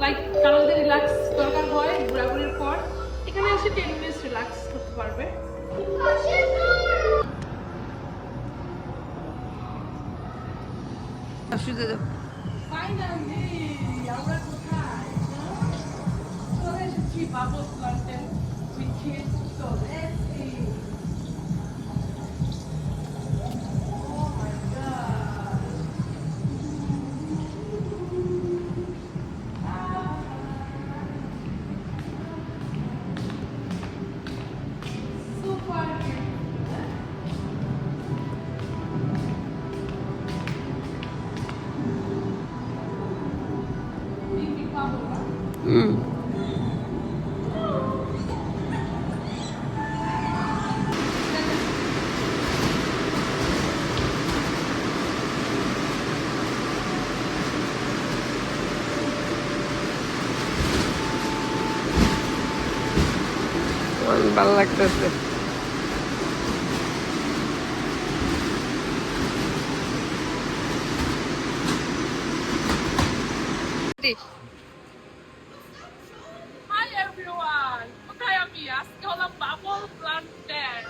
Like কারণ যদি relax দরকার হয় ঘোরাঘুরির পর এখানে এসে 10 মিনিটস রিল্যাক্স করতে পারবে। ফাইনালি আমরা কোথায় চলে এসেছি Bubbles garden with kids. So let's see. ভালো লাগতেছে। Hi everyone! কোথায় আমি? আজকে হলো বাবল গার্ডেন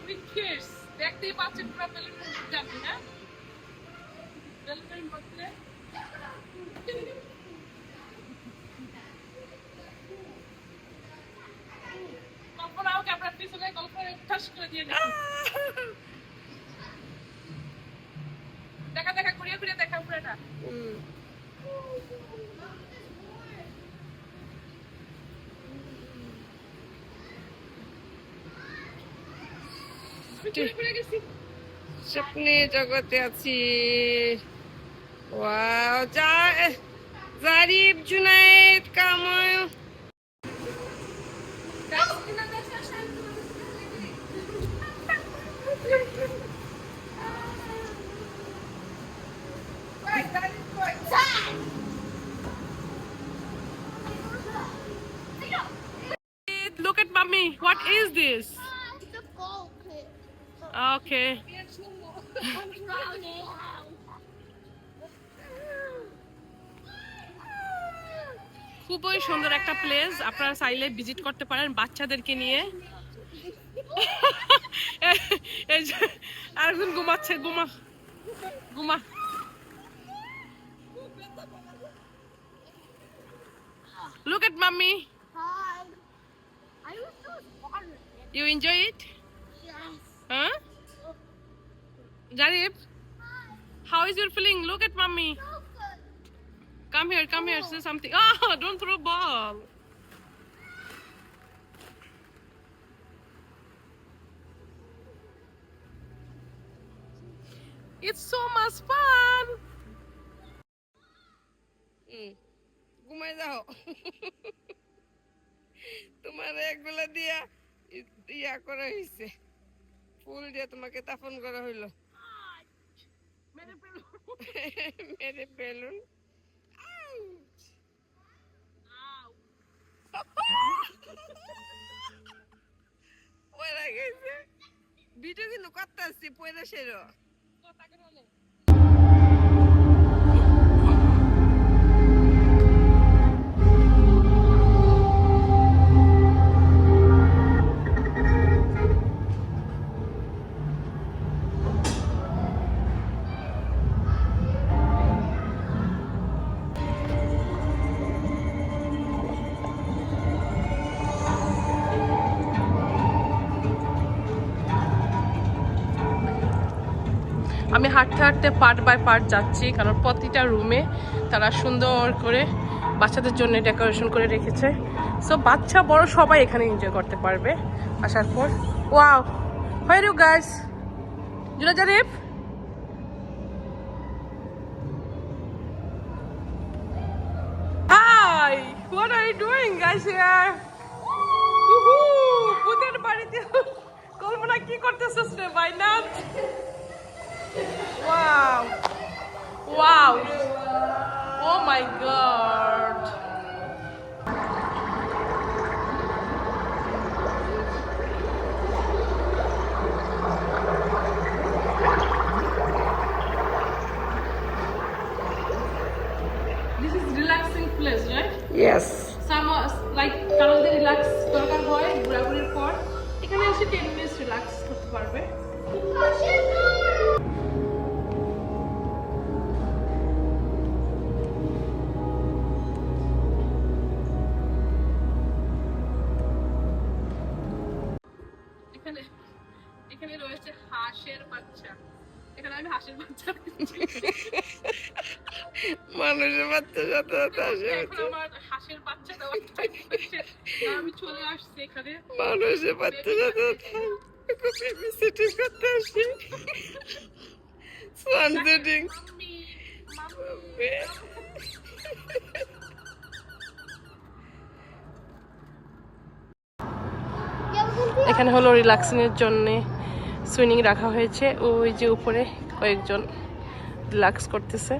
উইথ কিডস। দেখতেই পাচ্ছেন পুরো বেলুন যাবে, হ্যাঁ? বেলুন বলতে কল্পনাও ক্যামেরার পিছনে কল্পনা ঠাস করে দিয়ে দিচ্ছে। দেখা দেখা ঘুরিয়ে ঘুরিয়ে দেখা পুরোটা। স্বপ্নে জগতে আছি। ওয়াও, জারিফ, জুনায়েদ, কাময়। Look at mommy. What is this? It's a gold clip. Okay. I'm drowning. খুবই সুন্দর একটা প্লেস, আপনারা চাইলে ভিজিট করতে পারেন বাচ্চাদেরকে নিয়ে। এই যে আরেকজন ঘুমাচ্ছে, ঘুমা ঘুমা। Look at mommy. Hi. I was so fun. You enjoy it? Yes. Huh? Jarif, how is your feeling? Look at mommy. So good. Come here, say something. Oh, don't throw ball. It's so much fun. ঘুমাই যাও। তোমার একবেলা দিয়া ইয়া করা হয়েছে, ফুল দিয়ে তোমাকে দাফন করা হইলো। মেরে বেলুন। পয়রা গেছে। ভিডিও কিন্তু করতে আসছি, পয়রা সেরো। আমি হাঁটতে হাঁটতে পার্ট বাই পার্ট যাচ্ছি, কারণ প্রতিটা রুমে তারা সুন্দর করে বাচ্চাদের জন্য ডেকোরেশন করে রেখেছে। সো বাচ্চা বড় সবাই এখানে এনজয় করতে পারবে আসার পর। Wow, where you guys? Juna, Zarif, hi, what are you doing guys here? ভূতের বাড়িতে কল্পনা কি করতেছিস রে বাইনাথ? Wow. Wow. Oh my God. This is relaxing place, right? Yes. Some like কারণ রিল্যাক্স দরকার হয় ঘোরাঘুরির পর এখানে এসে 10 মিনিটস রিল্যাক্স করতে পারবে। এখানে এখানে রয়েছে হাঁসের বাচ্চা। এখানে আমি হাঁসের বাচ্চা দেখছি। মানুষের বাচ্চা সাথে সাথে আসে। এখন আমার হাঁসের বাচ্চা দেওয়ার টাইম হয়েছে। আমি চলে আসছি এখানে। মানুষের বাচ্চা সাথে সাথে বেবি করতে আসি। Schwann setting. মাম্মি এখানে হলো রিল্যাক্সিং এর জন্য সুইমিং রাখা হয়েছে। ওই যে উপরে কয়েকজন রিল্যাক্স করতেছে।